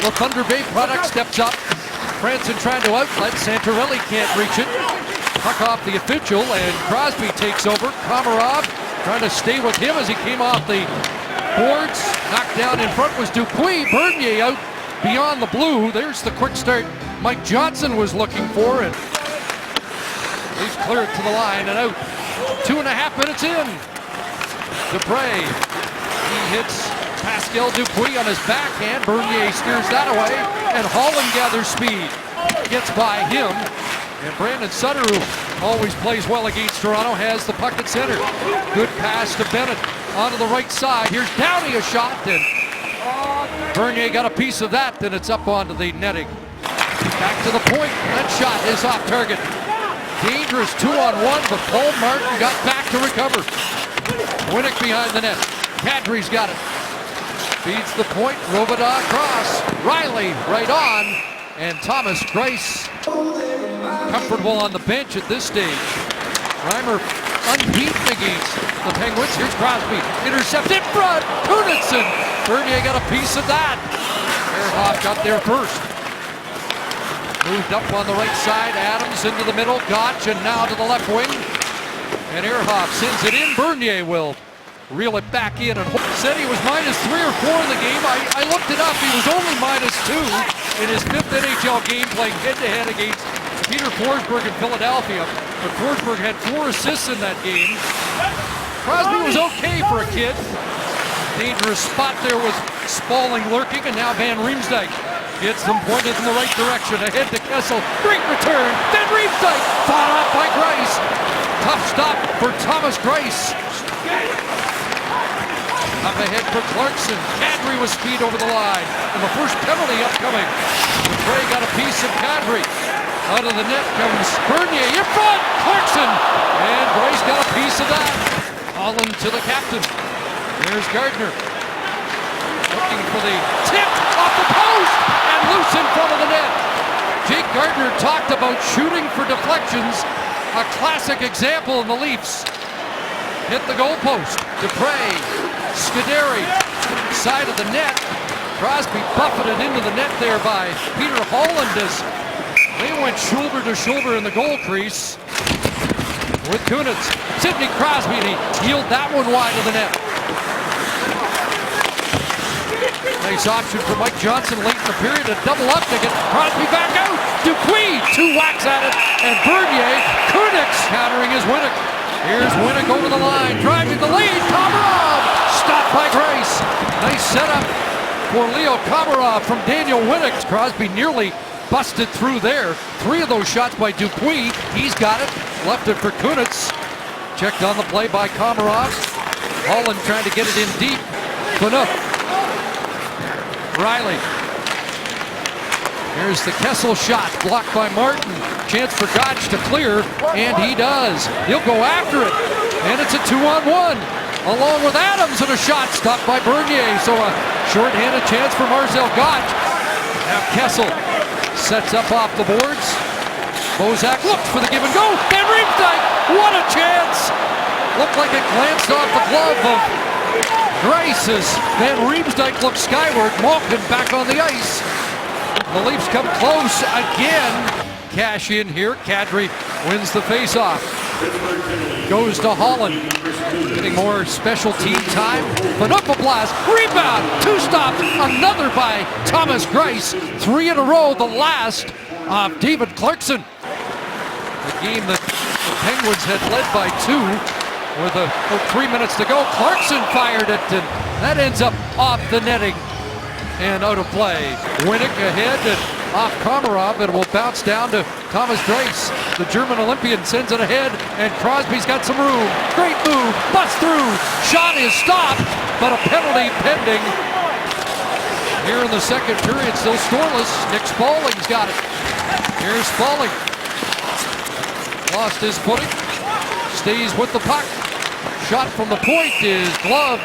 the Thunder Bay product steps up. Franson trying to outlet. Santorelli can't reach it. Puck off the official, and Crosby takes over. Komarov trying to stay with him as he came off the boards. Knocked down in front was Dupuis. Bernier out beyond the blue. There's the quick start Mike Johnson was looking for, and he's cleared to the line and out. 2.5 minutes in. Dupre, he hits Pascal Dupuis on his backhand. Bernier steers that away, and Holland gathers speed. Gets by him, and Brandon Sutter, who always plays well against Toronto, has the puck at center. Good pass to Bennett onto the right side. Here's Downey, a shot, and Bernier got a piece of that, then it's up onto the netting. Back to the point. That shot is off target. Dangerous 2-on-1, but Paul Martin got back to recover. Winnick behind the net. Kadri's got it. Feeds the point. Robidas cross. Riley right on. And Thomas Greiss comfortable on the bench at this stage. Reimer unbeaten against the Penguins. Here's Crosby. Intercept in front. Kunitz. Bernier got a piece of that. Ehrhoff got there first. Moved up on the right side. Adams into the middle. Gotch, and now to the left wing. And Ehrhoff sends it in. Bernier will reel it back in. And said he was -3 or -4 in the game. I looked it up. He was only -2 in his 5th NHL game, playing head-to-head against Peter Forsberg in Philadelphia. But Forsberg had 4 assists in that game. Crosby was okay for a kid. Dangerous spot there with Spalling lurking, and now Van Riemsdyk gets them pointed in the right direction. Ahead to Kessel. Great return. Van Riemsdyk fought off by Greiss. Tough stop for Thomas Greiss. Up ahead for Clarkson. Kadri with speed over the line. And the first penalty upcoming. Dupre got a piece of Kadri. Out of the net comes Bernier in front. Clarkson. And Greiss got a piece of that. Holland to the captain. There's Gardner. Looking for the tip off the post. And loose in front of the net. Jake Gardner talked about shooting for deflections. A classic example in the Leafs. Hit the goalpost. Dupre. Scuderi. Side of the net. Crosby buffeted into the net there by Peter Holland as they went shoulder to shoulder in the goal crease with Kunitz. Sidney Crosby, and he heeled that one wide of the net. Nice option for Mike Johnson late in the period to double up to get Crosby back out. Dupuis, 2 whacks at it, and Bernier, Kunitz countering his Winnick. Here's Winnick over the line, driving the lead. Komarov, stopped by Greiss. Nice setup for Leo Komarov from Daniel Winnick. Crosby nearly busted through there. 3 of those shots by Dupuis. He's got it. Left it for Kunitz. Checked on the play by Komarov. Holland trying to get it in deep. Phaneuf. Riley. Here's the Kessel shot. Blocked by Martin. Chance for Gotch to clear. And he does. He'll go after it. And it's a 2-on-1. Along with Adams, and a shot stopped by Bernier. So a short-handed chance for Marcel Gotch. Now Kessel sets up off the boards. Bozak looks for the give and go. Van Riemsdyk, what a chance! Looked like it glanced off the glove of Greiss as Van Riemsdyk looks skyward. Malkin back on the ice. The Leafs come close again. Cash in here. Kadri wins the faceoff. Goes to Holland. Getting more special team time. Phaneuf a blast. Rebound. 2 stops. Another by Thomas Greiss. 3 in a row. The last of David Clarkson. The game that the Penguins had led by 2 with 3 minutes to go. Clarkson fired it, and that ends up off the netting and out of play. Winnick ahead and off Komarov, and will bounce down to Thomas Greiss. The German Olympian sends it ahead, and Crosby's got some room. Great move, bust through. Shot is stopped, but a penalty pending. Here in the second period, still scoreless. Nick Spalling's got it. Here's Spalling. Lost his footing. Stays with the puck. Shot from the point is gloved.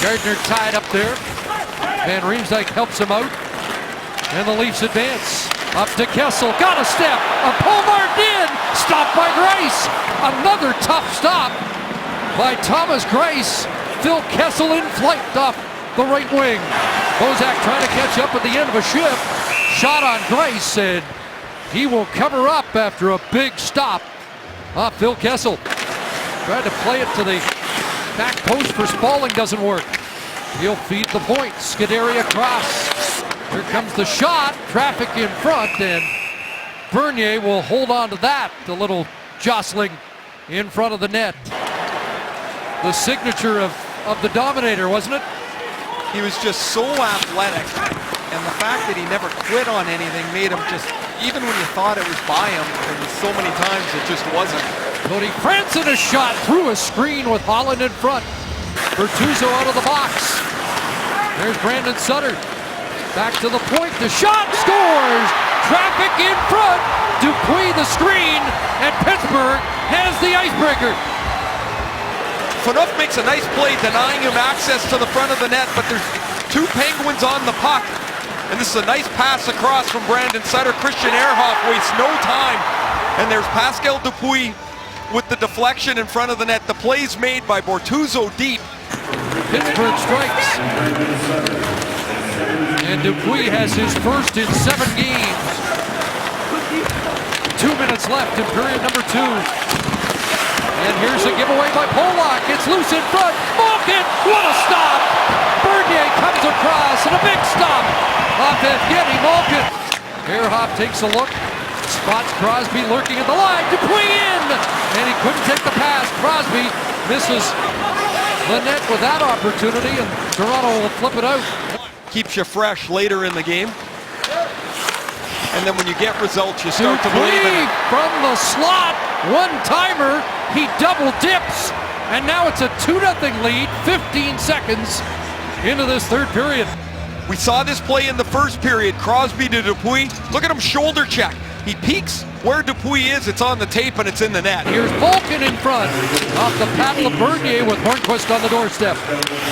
Gardner tied up there. Van Riemsdyk helps him out. And the Leafs advance. Up to Kessel. Got a step. A pull Martin. Stopped by Greiss. Another tough stop by Thomas Greiss. Phil Kessel in flight off the right wing. Bozak trying to catch up at the end of a shift. Shot on Greiss, and he will cover up after a big stop off Phil Kessel. Tried to play it to the back post for Spaulding, doesn't work. He'll feed the point. Scuderi across. Here comes the shot. Traffic in front, and Bernier will hold on to that. A little jostling in front of the net. The signature of the Dominator, wasn't it? He was just so athletic, and the fact that he never quit on anything made him just, even when you thought it was by him, and so many times it just wasn't. Cody Franson a shot through a screen with Holland in front. Bertuzzo out of the box. There's Brandon Sutter. Back to the point. The shot scores. Traffic in front. Dupuis the screen. And Pittsburgh has the icebreaker. Phaneuf makes a nice play denying him access to the front of the net, but there's two Penguins on the puck. And this is a nice pass across from Brandon Sutter. Christian Ehrhoff wastes no time. And there's Pascal Dupuis with the deflection in front of the net. The play's made by Bortuzzo deep. Pittsburgh strikes. And Dupuis has his first in 7 games. 2 minutes left in period number 2. And here's a giveaway by Polak. It's loose in front. Malkin, what a stop! Bernier comes across and a big stop off Evgeny Malkin. Ehrhoff takes a look. Spots Crosby lurking at the line. Dupuis in! And he couldn't take the pass. Crosby misses the net with that opportunity, and Toronto will flip it out. Keeps you fresh later in the game. And then when you get results, you start to believe in it. From the slot, one-timer, he double dips, and now it's a 2-0 lead, 15 seconds into this third period. We saw this play in the first period. Crosby to Dupuis. Look at him shoulder check. He peeks where Dupuis is. It's on the tape and it's in the net. Here's Malkin in front. Off the paddle of Bernier with Hornquist on the doorstep.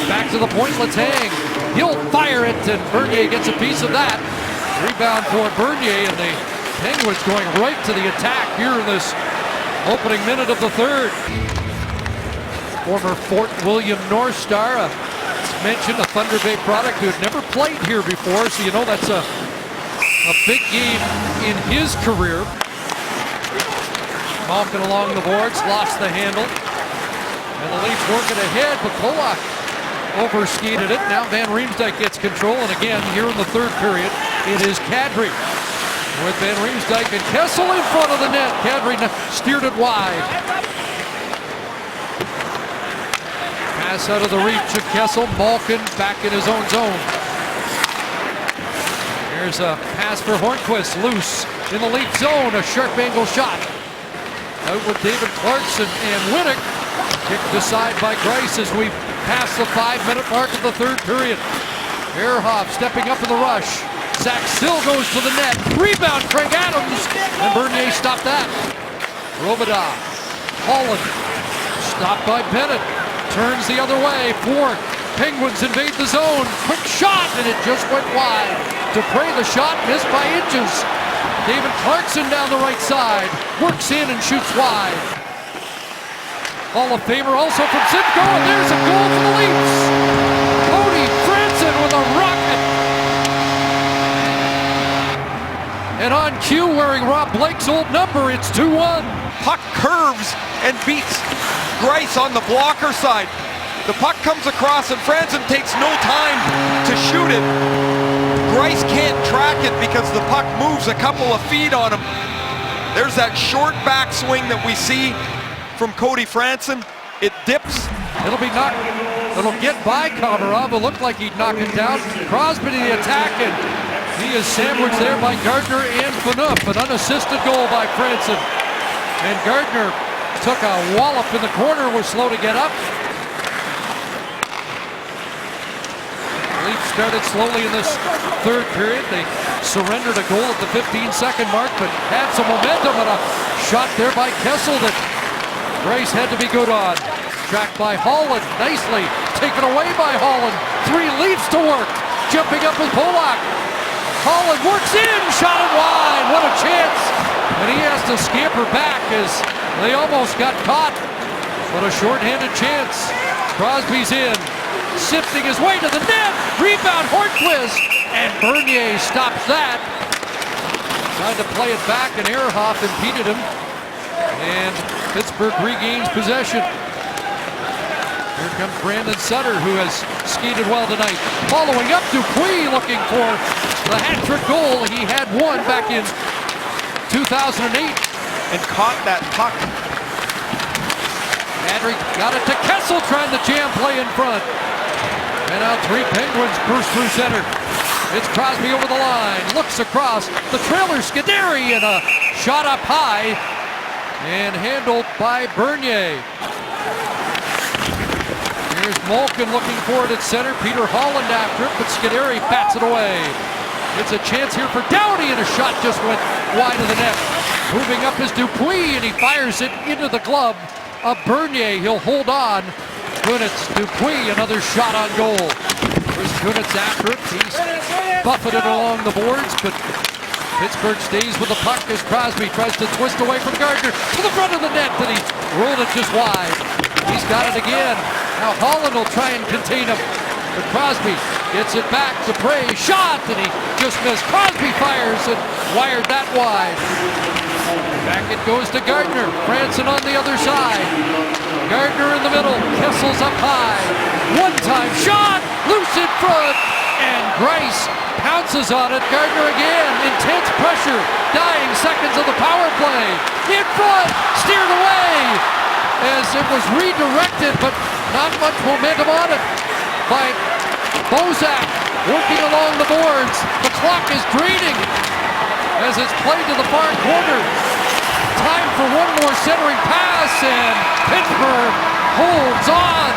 Back to the point, Letang. He'll fire it, and Bernier gets a piece of that. Rebound for Bernier, and the Penguins going right to the attack here in this opening minute of the third. Former Fort William North Star, mentioned a Thunder Bay product who had never played here before, so you know that's a big game in his career. Malkin along the boards, lost the handle. And the Leafs working ahead, but Polak overskated it. Now Van Riemsdyk gets control, and again, here in the third period, it is Kadri with Van Riemsdyk and Kessel in front of the net. Kadri steered it wide. Pass out of the reach of Kessel. Malkin back in his own zone. Here's a pass for Hornquist, loose in the Leaf zone. A sharp angle shot. Out with David Clarkson and Winnick. Kicked aside by Greiss as we pass the 5-minute mark of the third period. Ehrhoff stepping up in the rush. Zach still goes to the net. Rebound, Craig Adams. And Bernier stopped that. Robidas. Holland. Stopped by Bennett. Turns the other way. 4 Penguins invade the zone. Quick shot, and it just went wide. Dupre the shot, missed by inches. David Clarkson down the right side. Works in and shoots wide. Hall of Famer also from Simcoe, and there's a goal for the Leafs. Cody Franson with a rocket. And on cue, wearing Rob Blake's old number, it's 2-1. Puck curves and beats Greiss on the blocker side. The puck comes across and Franson takes no time to shoot it. Greiss can't track it because the puck moves a couple of feet on him. There's that short backswing that we see from Cody Franson. It dips. It'll be knocked. It'll get by Komarov. It looked like he'd knock it down. Crosby to the attack, and he is sandwiched there by Gardner and Phaneuf. An unassisted goal by Franson. And Gardner took a wallop in the corner, was slow to get up. Leafs started slowly in this third period. They surrendered a goal at the 15-second mark, but had some momentum, and a shot there by Kessel that Greiss had to be good on. Tracked by Holland, nicely taken away by Holland. 3 Leafs to work. Jumping up with Polak. Holland works in, shot it wide. What a chance. And he has to scamper back as they almost got caught. But a shorthanded chance. Crosby's in. sifting his way to the net. Rebound, Hornquist, and Bernier stops that. Tried to play it back, and Ehrhoff impeded him. And Pittsburgh regains possession. Here comes Brandon Sutter, who has skated well tonight. Following up, Dupuis looking for the hat-trick goal. He had one back in 2008. And caught that puck. Kadri got it to Kessel, trying to jam play in front. And now 3 Penguins burst through center. It's Crosby over the line, looks across, the trailer, Scuderi, and a shot up high, and handled by Bernier. Here's Malkin looking for it at center, Peter Holland after it, but Scuderi bats it away. It's a chance here for Doughty, and a shot just went wide of the net. Moving up is Dupuis, and he fires it into the glove of Bernier. He'll hold on. Kunitz, Dupuis, another shot on goal. There's Kunitz after it. He's buffeted along the boards, but Pittsburgh stays with the puck as Crosby tries to twist away from Gardner to the front of the net, but he rolled it just wide. He's got it again. Now Holland will try and contain him, but Crosby gets it back to Bray. Shot, and he just missed. Crosby fires and wired that wide. Back it goes to Gardner. Franson on the other side. Gardner in the middle. Kessel's up high. One-time shot. Loose in front. And Greiss pounces on it. Gardner again. Intense pressure. Dying seconds of the power play. In front. Steered away. As it was redirected, but not much momentum on it. By Bozak working along the boards. The clock is draining as it's played to the far corner. Time for one more centering pass, and Pittsburgh holds on.